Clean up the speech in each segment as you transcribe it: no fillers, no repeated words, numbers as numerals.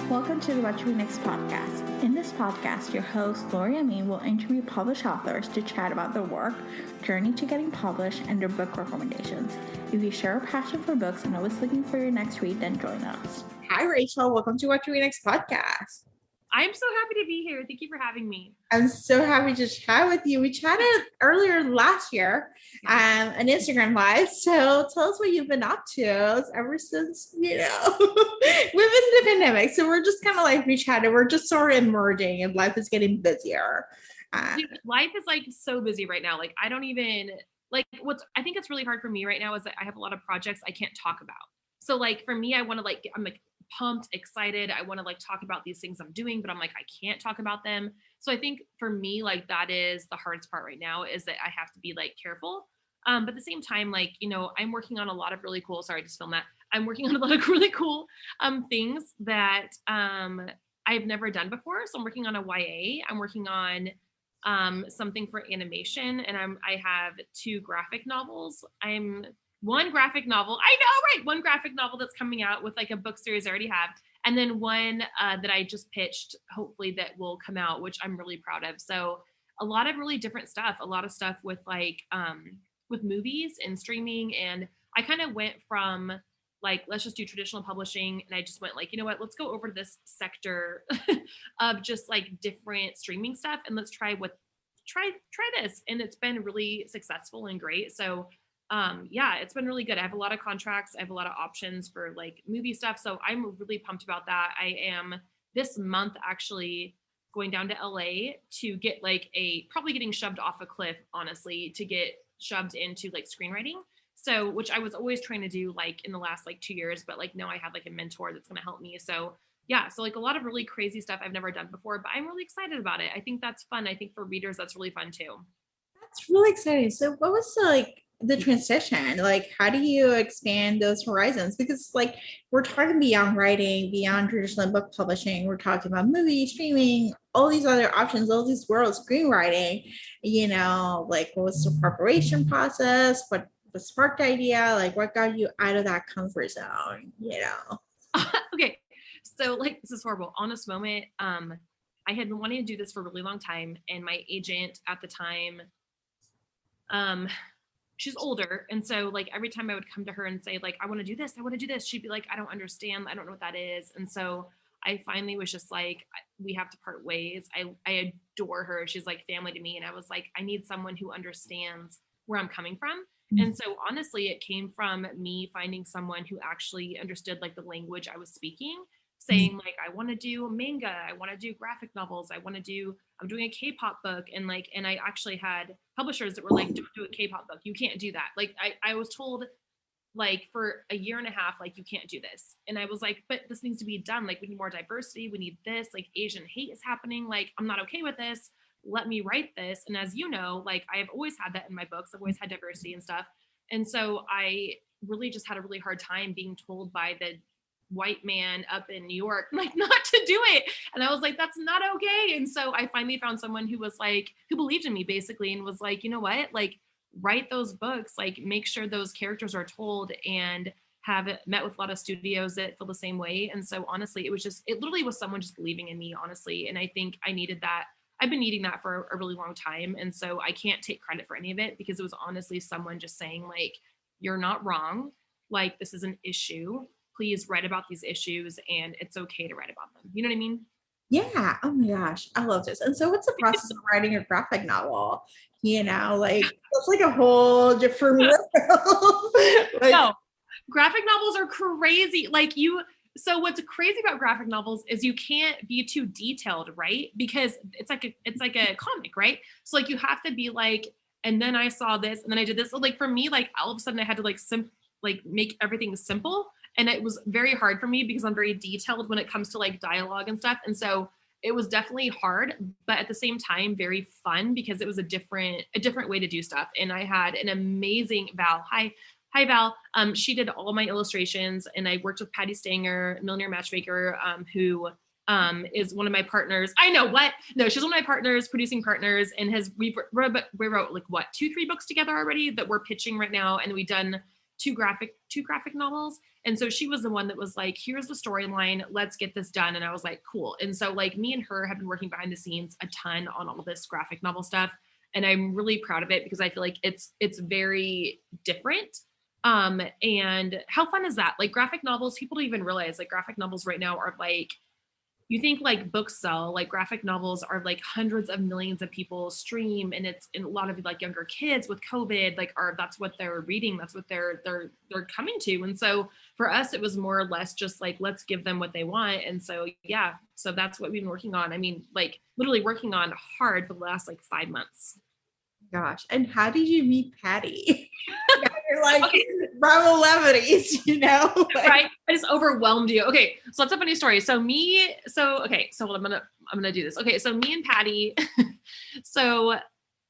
Welcome to the What to Read Next podcast. In this podcast, your host, Lori Amin, will interview published authors to chat about their work, journey to getting published, and their book recommendations. If you share a passion for books and always looking for your next read, then join us. Hi, Rachel. Welcome to What to Read Next podcast. I'm so happy to be here. Thank you for having me. I'm so happy to chat with you. We chatted earlier last year on Instagram Live. So tell us what you've been up to ever since, we've been in the pandemic. So we're just kind of like we chatted. We're just sort of emerging and life is getting busier. Dude, life is like so busy right now. Like I don't even like I think it's really hard for me right now is that I have a lot of projects I can't talk about. So like for me, I'm like pumped, excited. I want to like talk about these things I'm doing, but I'm like, I can't talk about them. So I think for me, like that is the hardest part right now is that I have to be like careful. But at the same time, like, I'm working on a lot of really cool, sorry, I just filmed that. I'm working on a lot of really cool things that I've never done before. So I'm working on a YA. I'm working on something for animation, and I have 2 graphic novels. One graphic novel, I know, right? One graphic novel that's coming out with like a book series I already have. And then one that I just pitched, hopefully that will come out, which I'm really proud of. So a lot of really different stuff, a lot of stuff with like, with movies and streaming. And I kind of went from like, let's just do traditional publishing. And I just went like, you know what, let's go over to this sector of just like different streaming stuff. And let's try this. And it's been really successful and great. So it's been really good. I have a lot of contracts. I have a lot of options for like movie stuff. So I'm really pumped about that. I am this month actually going down to LA to get like probably getting shoved off a cliff, honestly, to get shoved into like screenwriting. So, which I was always trying to do like in the last like 2 years, but like now I have like a mentor that's going to help me. So yeah, so like a lot of really crazy stuff I've never done before, but I'm really excited about it. I think that's fun. I think for readers, that's really fun too. That's really exciting. So what was the transition? Like, how do you expand those horizons? Because like we're talking beyond writing, beyond traditional book publishing, we're talking about movie streaming, all these other options, all these worlds, screenwriting, like what was the preparation process? What sparked the idea? Like what got you out of that comfort zone, Okay. So like, this is horrible. Honest moment. I had been wanting to do this for a really long time. And my agent at the time, she's older. And so like every time I would come to her and say like, I want to do this, she'd be like, I don't understand. I don't know what that is. And so I finally was just like, we have to part ways. I adore her. She's like family to me. And I was like, I need someone who understands where I'm coming from. And so honestly, it came from me finding someone who actually understood like the language I was speaking, saying like, I want to do manga, I want to do graphic novels, I'm doing a K-pop book. And I actually had publishers that were like, don't do a K-pop book. You can't do that. Like I was told like for a year and a half, like you can't do this. And I was like, but this needs to be done. Like we need more diversity. We need this, like Asian hate is happening. Like, I'm not okay with this. Let me write this. And as you know, like I have always had that in my books. I've always had diversity and stuff. And so I really just had a really hard time being told by the white man up in New York, like not to do it. And I was like, that's not okay. And so I finally found someone who was like, who believed in me basically, and was like, you know what, like write those books, like make sure those characters are told, and have met with a lot of studios that feel the same way. And so honestly, it literally was someone just believing in me, honestly. And I think I needed that. I've been needing that for a really long time. And so I can't take credit for any of it, because it was honestly someone just saying like, you're not wrong. Like, this is an issue. Please write about these issues, and it's okay to write about them. You know what I mean? Yeah. Oh my gosh. I love this. And so what's the process of writing a graphic novel? Like it's like a whole different world. No, graphic novels are crazy. So what's crazy about graphic novels is you can't be too detailed, right? Because it's like a comic, right? So like you have to be like, and then I saw this, and then I did this. So like for me, like all of a sudden I had to make everything simple. And it was very hard for me because I'm very detailed when it comes to like dialogue and stuff. And so it was definitely hard, but at the same time, very fun, because it was a different way to do stuff. And I had an amazing Val. Hi, Val. She did all my illustrations, and I worked with Patti Stanger, Millionaire Matchmaker, who is one of my partners. I know what? No, she's one of my partners, producing partners, and we wrote like what, 2-3 books together already that we're pitching right now. And we've done two graphic novels. And so she was the one that was like, here's the storyline, let's get this done. And I was like, cool. And so like me and her have been working behind the scenes a ton on all of this graphic novel stuff. And I'm really proud of it because I feel like it's very different. And how fun is that? Like graphic novels, people don't even realize like graphic novels right now are like, you think like books sell, like graphic novels are like hundreds of millions of people stream, and it's in a lot of like younger kids with COVID, like that's what they're reading, that's what they're coming to. And so for us, it was more or less just like, let's give them what they want. And so yeah, so that's what we've been working on. I mean, like literally working on hard for the last like 5 months. Gosh, and how did you meet Patti? You're like Bravo celebrities, you know? Like, right? I just overwhelmed you. Okay, so that's a funny story. So I'm gonna do this. Okay, so me and Patti, so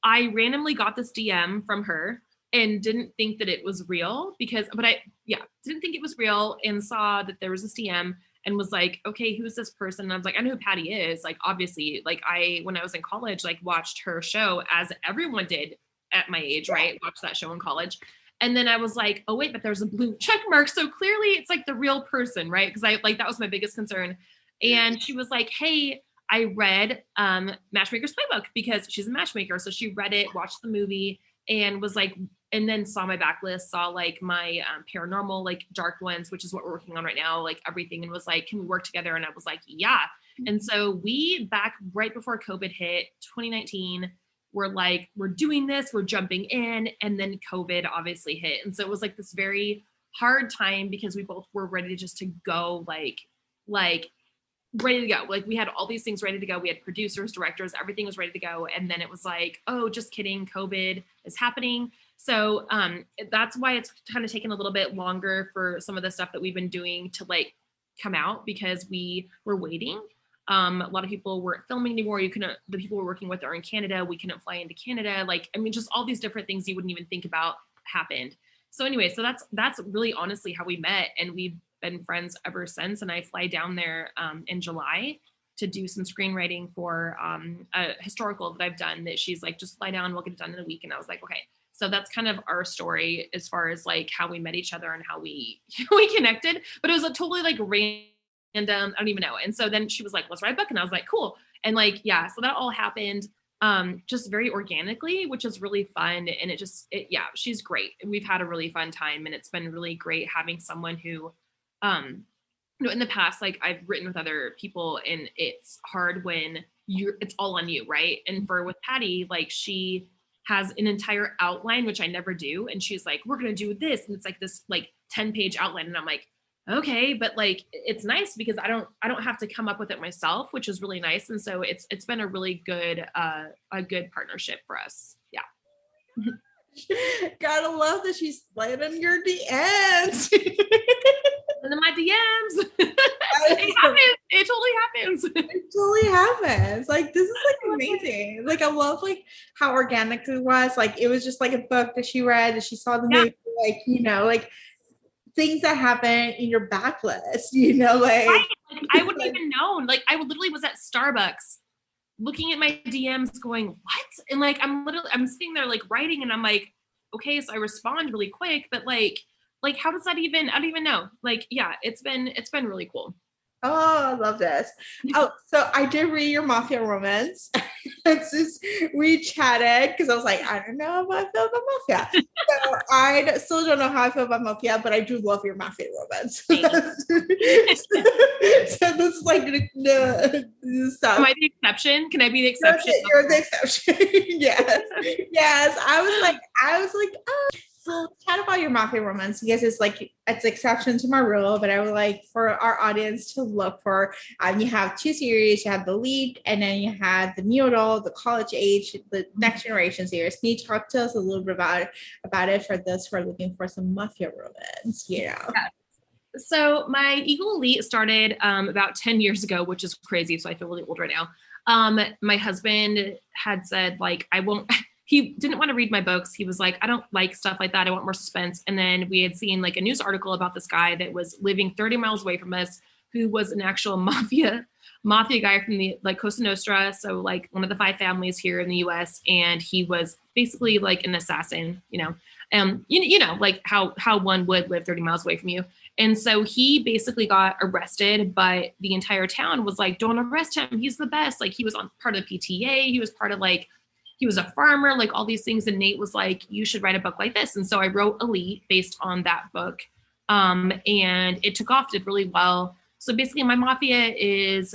I randomly got this DM from her and didn't think that it was real didn't think it was real, and saw that there was this DM and was like, okay, who's this person? And I was like, I know who Patti is. Like, obviously, like when I was in college, like watched her show as everyone did at my age, right? Watched that show in college. And then I was like, oh wait, but there's a blue check mark. So clearly it's like the real person, right? Because that was my biggest concern. And she was like, hey, I read Matchmaker's Playbook because she's a matchmaker. So she read it, watched the movie, and was like, and then saw my backlist, saw like my paranormal, like dark ones, which is what we're working on right now, like everything, and was like, can we work together? And I was like, yeah. And so we, back right before COVID hit, 2019, we're like, we're doing this, we're jumping in, and then COVID obviously hit. And so it was like this very hard time because we both were ready just to go, like ready to go. Like we had all these things ready to go. We had producers, directors, everything was ready to go. And then it was like, oh, just kidding, COVID is happening. So that's why it's kind of taken a little bit longer for some of the stuff that we've been doing to like come out, because we were waiting. A lot of people weren't filming anymore. The people we're working with are in Canada. We couldn't fly into Canada. Like, I mean, just all these different things you wouldn't even think about happened. So anyway, so that's really honestly how we met, and we've been friends ever since. And I fly down there in July to do some screenwriting for a historical that I've done, that she's like, just fly down, we'll get it done in a week. And I was like, okay. So that's kind of our story as far as like how we met each other and how we connected. But it was a totally like random, I don't even know. And so then she was like, let's write a book. And I was like, cool. And like, yeah, so that all happened just very organically, which is really fun. And she's great. We've had a really fun time, and it's been really great having someone who, in the past, like I've written with other people, and it's hard when it's all on you, right? And with Patti, like she has an entire outline, which I never do. And she's like, we're going to do this. And it's like this like 10-page outline. And I'm like, okay, but like, it's nice because I don't have to come up with it myself, which is really nice. And so it's been a really good, a good partnership for us. Yeah. Gotta love that she's slid in your DMs. And then my DMs. It happens. It totally happens. It totally happens. Like, this is like amazing. Like, I love like how organic it was. Like, it was just like a book that she read, that she saw the movie, like, like things that happen in your backlist, like, right. Like I wouldn't even known. Like I literally was at Starbucks looking at my DMs going, what? And like, I'm sitting there like writing, and I'm like, okay, so I respond really quick, but like, how does that even, I don't even know. Like, yeah, it's been really cool. Oh, I love this. Oh, so I did read your mafia romance. We chatted because I was like, I don't know how I feel about mafia. So I still don't know how I feel about mafia, but I do love your mafia romance. So this is like the stuff. Am I the exception? Can I be the exception? You're the exception. Yes. I was like, oh. So chat about your mafia romance, because it's exception to my rule, but I would like for our audience to look for, you have 2 series, you have the lead, and then you have the new adult, the college age, the next generation series. Can you talk to us a little bit about it for those who are looking for some mafia romance, Yeah. So my Eagle Elite started about 10 years ago, which is crazy. So I feel really old right now. My husband had said like, he didn't want to read my books. He was like, I don't like stuff like that. I want more suspense. And then we had seen like a news article about this guy that was living 30 miles away from us, who was an actual mafia guy from the like Cosa Nostra, so like one of the 5 families here in the U.S. And he was basically like an assassin, you know, like how one would live 30 miles away from you. And so he basically got arrested, but the entire town was like, don't arrest him. He's the best. Like he was on part of the PTA. He was part of like, he was a farmer, like all these things. And Nate was like, you should write a book like this. And so I wrote Elite based on that book. And it took off, did really well. So basically my mafia is,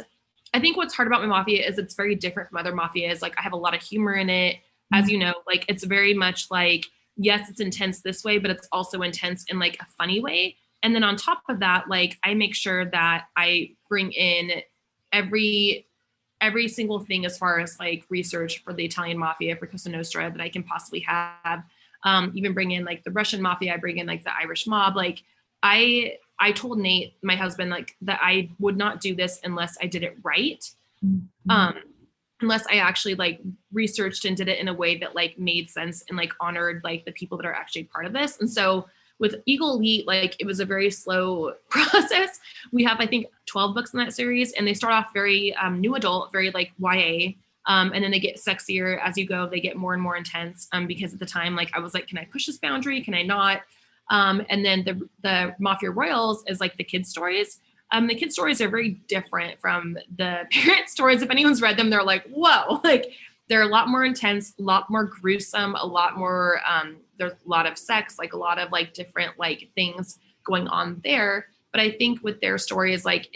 I think what's hard about my mafia is it's very different from other mafias. Like I have a lot of humor in it. As you know, like it's very much like, yes, it's intense this way, but it's also intense in like a funny way. And then on top of that, like I make sure that I bring in every single thing as far as like research for the Italian mafia, for Cosa Nostra that I can possibly have. Even bring in like the Russian mafia, I bring in like the Irish mob. Like I told Nate, my husband, like that I would not do this unless I did it right. Unless I actually like researched and did it in a way that like made sense and like honored like the people that are actually part of this. And so with Eagle Elite, like it was a very slow process. We have, I think, 12 books in that series, and they start off very new adult, very like YA. And then they get sexier as you go. They get more and more intense because at the time, like I was like, can I push this boundary? Can I not? And then the Mafia Royals is like the kids' stories. The kids' stories are very different from the parent stories. If anyone's read them, they're like, whoa, like they're a lot more intense, a lot more gruesome, a lot more, there's a lot of sex, like a lot of like different like things going on there. But I think with their stories, like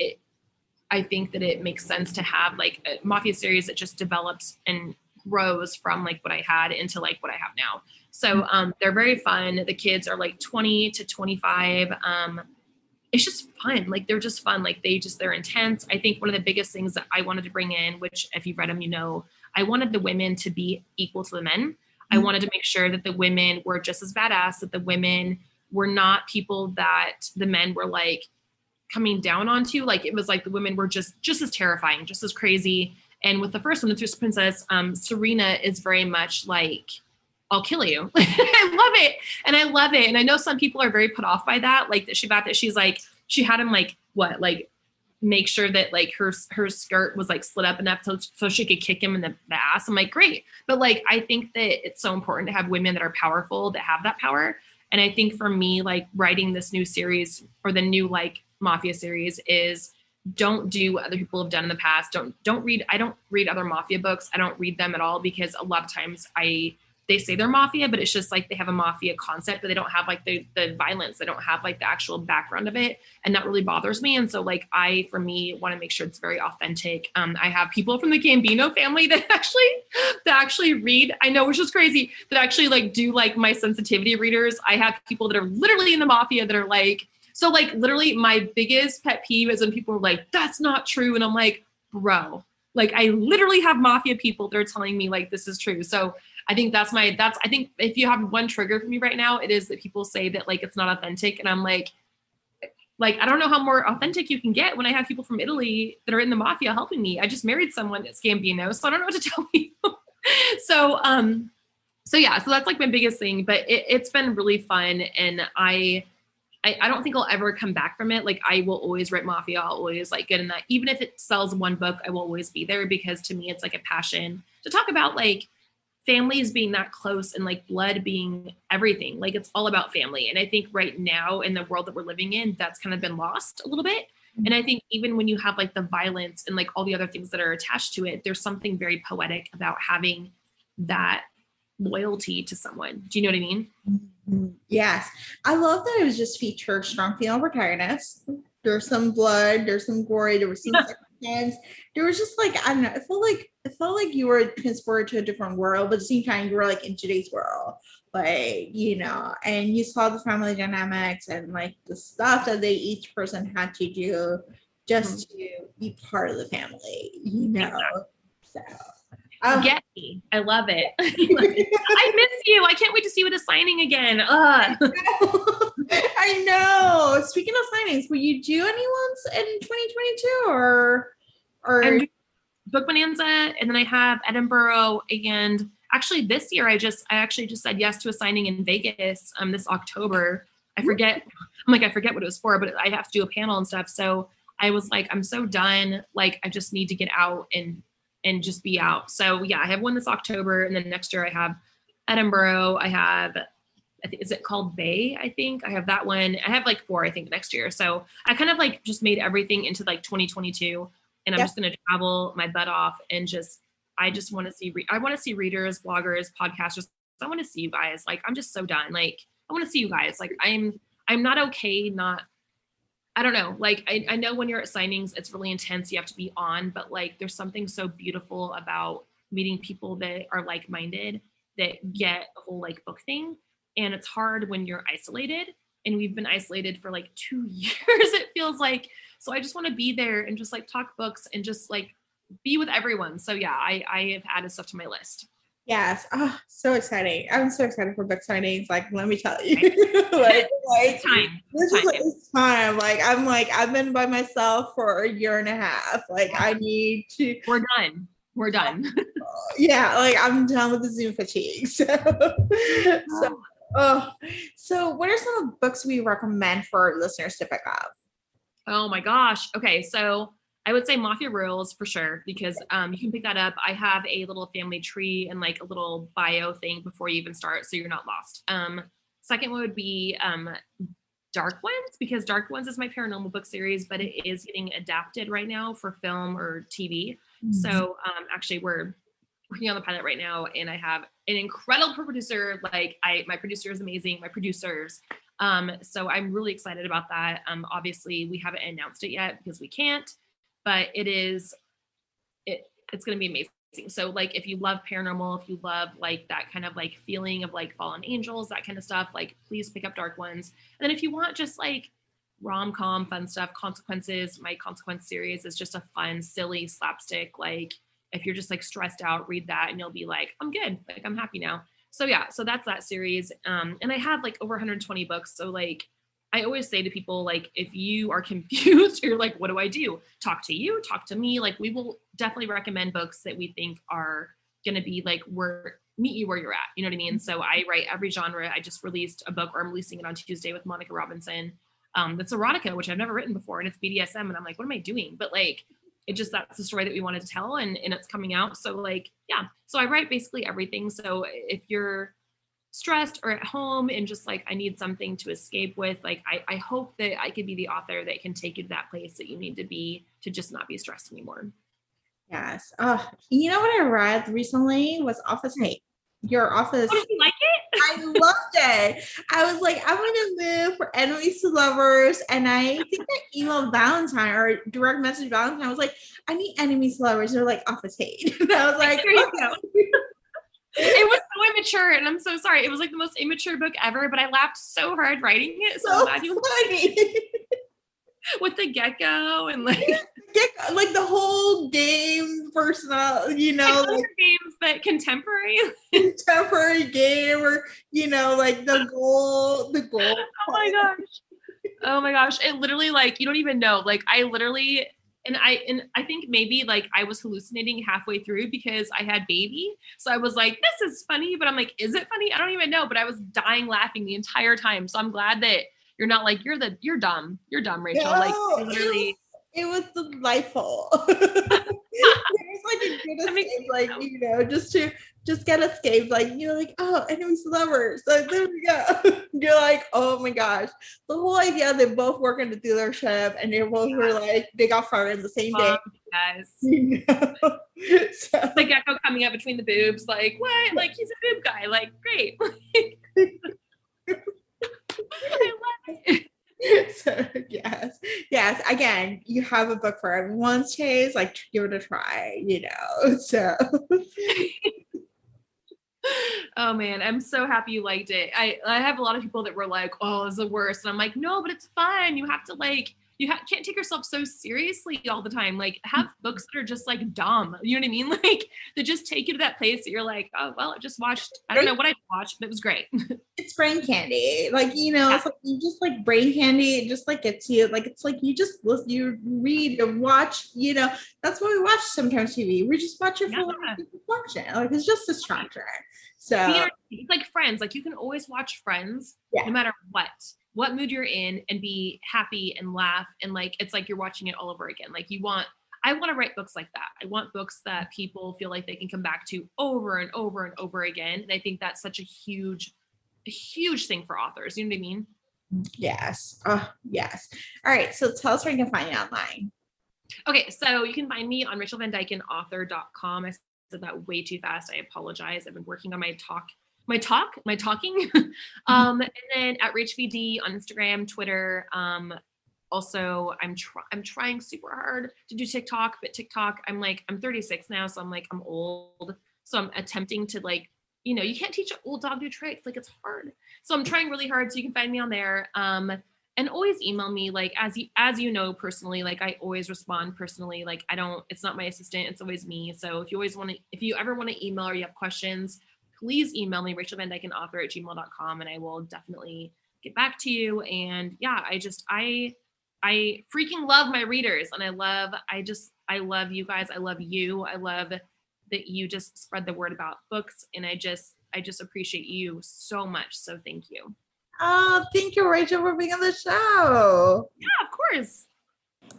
I think that it makes sense to have like a mafia series that just develops and grows from like what I had into like what I have now. So they're very fun. The kids are like 20 to 25. It's just fun. Like they're just fun. Like they're intense. I think one of the biggest things that I wanted to bring in, which if you've read them, you know, I wanted the women to be equal to the men. I wanted to make sure that the women were just as badass, that the women were not people that the men were like coming down onto. Like it was like the women were just as terrifying, just as crazy. And with the first one, the Twist Princess, Serena is very much like, I'll kill you. I love it. And I love it. And I know some people are very put off by that. Like that she's like, she had him like, what, like make sure that like her skirt was like slit up enough so she could kick him in the ass. I'm like, great. But like, I think that it's so important to have women that are powerful, that have that power. And I think for me, like writing this new series or the new like mafia series is don't do what other people have done in the past. I don't read other mafia books. I don't read them at all because a lot of times they say they're mafia, but it's just like they have a mafia concept, but they don't have like the violence. They don't have like the actual background of it. And that really bothers me. And so like for me, want to make sure it's very authentic. I have people from the Gambino family that actually read, I know, which is crazy, that actually like do like my sensitivity readers. I have people that are literally in the mafia that are like, so like literally my biggest pet peeve is when people are like, that's not true. And I'm like, bro, like I literally have mafia people that are telling me like, this is true. So I think I think if you have one trigger for me right now, it is that people say that like, it's not authentic. And I'm like, I don't know how more authentic you can get when I have people from Italy that are in the mafia helping me. I just married someone that's Gambino, so I don't know what to tell you. So yeah, so that's like my biggest thing, but it's been really fun. And I don't think I'll ever come back from it. Like I will always write mafia. I'll always like get in that. Even if it sells one book, I will always be there because to me, it's like a passion to talk about like families being that close and like blood being everything. Like it's all about family. And I think right now in the world that we're living in, that's kind of been lost a little bit. And I think even when you have like the violence and like all the other things that are attached to it, there's something very poetic about having that loyalty to someone. Do you know what I mean? Yes. I love that it was just featured strong female protagonists. There's some blood, there's some gory, there was some sex. There was just like, I don't know, it felt like you were transported to a different world, but at the same time you were like in today's world. Like, you know, and you saw the family dynamics and like the stuff that each person had to do just to be part of the family, you know. So get me. I love it. I miss you. I can't wait to see you at a signing again. I know. Speaking of signings, will you do any ones in 2022 or Book Bonanza, and then I have Edinburgh, and actually this year I actually just said yes to a signing in Vegas this October. I forget what it was for, but I have to do a panel and stuff. So I was like, I'm so done. Like, I just need to get out and just be out. So yeah, I have one this October, and then next year I have Edinburgh. I have, I think, is it called Bay? I think I have that one. I have like 4, I think, next year. So I kind of like just made everything into like 2022, and I'm just going to travel my butt off and I just want to see, I want to see readers, bloggers, podcasters. I want to see you guys. Like, I'm just so done. Like, I want to see you guys. Like, I'm not okay. I don't know. Like, I know when you're at signings, it's really intense. You have to be on, but like, there's something so beautiful about meeting people that are like-minded, that get the whole like book thing. And it's hard when you're isolated, and we've been isolated for like 2 years, it feels like. So I just want to be there and just like talk books and just like be with everyone. So yeah, I have added stuff to my list. Yes. Oh, so exciting. I'm so excited for book signings. Like, let me tell you, like this is time. Like, I've been by myself for a year and a half. Like, I need to. We're done. Yeah. Like, I'm done with the Zoom fatigue. So what are some of the books we recommend for listeners to pick up? Oh my gosh. Okay. So I would say Mafia Royals for sure, because you can pick that up. I have a little family tree and like a little bio thing before you even start, so you're not lost. Second one would be Dark Ones, because Dark Ones is my paranormal book series, but it is getting adapted right now for film or TV. Mm-hmm. So actually we're working on the pilot right now, and I have an incredible producer. Like, my producer is amazing, my producers. So I'm really excited about that. Obviously we haven't announced it yet because we can't, but it's going to be amazing. So like, if you love paranormal, if you love like that kind of like feeling of like fallen angels, that kind of stuff, like, please pick up Dark Ones. And then if you want just like rom-com fun stuff, Consequences, my Consequence series is just a fun, silly slapstick. Like, if you're just like stressed out, read that and you'll be like, I'm good. Like, I'm happy now. So yeah, so that's that series. And I have like over 120 books. So like, I always say to people, like, if you are confused, you're like, what do I do? Talk to you, talk to me. Like, we will definitely recommend books that we think are going to be like, meet you where you're at. You know what I mean? So I write every genre. I just released a book, or I'm releasing it on Tuesday with Monica Robinson. That's erotica, which I've never written before. And it's BDSM. And I'm like, what am I doing? But like, that's the story that we wanted to tell, and it's coming out. So like, yeah. So I write basically everything. So if you're stressed or at home and just like, I need something to escape with, like, I hope that I could be the author that can take you to that place that you need to be, to just not be stressed anymore. Yes. You know what I read recently was Office Hate. Your Office. Oh, did you like it? I loved it. I was like, I'm going to move for Enemies to Lovers. And I think I emailed Valentine or direct message Valentine. I was like, I need Enemies to Lovers. They're like, Office Hate. And I was like, here you go. It was so immature, and I'm so sorry. It was like the most immature book ever, but I laughed so hard writing it. So glad you funny. With the gecko and like the whole game personal, you know, like games, but contemporary game, or you know, like the goal. Oh my gosh. It literally, like, you don't even know. Like, I literally, and I think maybe like I was hallucinating halfway through because I had baby. So I was like, this is funny, but I'm like, is it funny? I don't even know. But I was dying laughing the entire time. So I'm glad that you're not like, you're dumb. You're dumb, Rachel. No, like, literally. It was delightful. It was like a good escape, like, you know, just get escaped. Like, you're like, oh, Enemies to Lovers. So there we go. You're like, oh my gosh. The whole idea they both work in the dealership and they both were like, they got fired the same day. Yes. You know? So. The gecko coming up between the boobs, like, what? Like, he's a boob guy. Like, great. I love it. So yes, again, you have a book for everyone's taste. Like, give it a try, you know. So oh man, I'm so happy you liked it. I have a lot of people that were like, oh, it's the worst, and I'm like, no, but it's fun. You have to like, can't take yourself so seriously all the time. Like, have books that are just like dumb. You know what I mean? Like, that just take you to that place that you're like, oh, well, I just watched, I don't know what I watched, but it was great. It's brain candy. Like, you know, it's like, you just like brain candy. It just like gets you, like, it's like you just listen, you read and watch, you know, that's what we watch sometimes TV. We just watch it for function. Like, it's just distraction. So it's like Friends. Like, you can always watch Friends no matter what. what mood you're in and be happy and laugh. And like, it's like you're watching it all over again. Like I want to write books like that. I want books that people feel like they can come back to over and over and over again. And I think that's such a huge thing for authors. You know what I mean? Yes. Oh, yes. All right. So tell us where you can find you online. Okay. So you can find me on RachelVanDykenAuthor.com. I said that way too fast. I apologize. I've been working on my talking. And then at RachVD on Instagram, Twitter. Also, I'm trying super hard to do TikTok, but TikTok, I'm 36 now. So I'm old. So I'm attempting to like, you can't teach an old dog new tricks. Like it's hard. So I'm trying really hard. So you can find me on there. And always email me, like, as you know, personally, like I always respond personally. Like it's not my assistant. It's always me. So if you ever want to email or you have questions, please email me, RachelVanDykenAuthor@gmail.com, and I will definitely get back to you. And yeah, I freaking love my readers, and I love you guys. I love you. I love that you just spread the word about books, and I just appreciate you so much. So thank you. Oh, thank you, Rachel, for being on the show. Yeah, of course.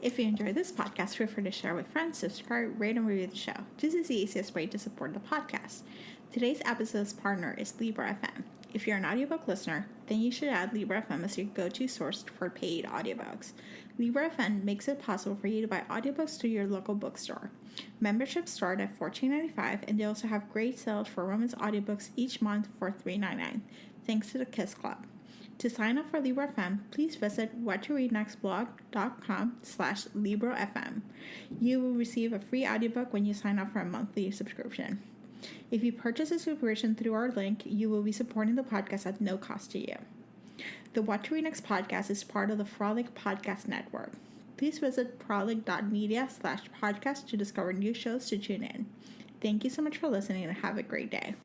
If you enjoyed this podcast, feel free to share with friends, subscribe, rate, and review the show. This is the easiest way to support the podcast. Today's episode's partner is Libra FM. If you're an audiobook listener, then you should add Libra FM as your go-to source for paid audiobooks. Libra FM makes it possible for you to buy audiobooks through your local bookstore. Memberships start at $14.95, and they also have great sales for women's audiobooks each month for $3.99, thanks to the Kiss Club. To sign up for Libra FM, please visit whattoreadnextblog.com/LibraFM. You will receive a free audiobook when you sign up for a monthly subscription. If you purchase a subscription through our link, you will be supporting the podcast at no cost to you. The What to Read Next podcast is part of the Frolic Podcast Network. Please visit frolic.media/podcast to discover new shows to tune in. Thank you so much for listening and have a great day.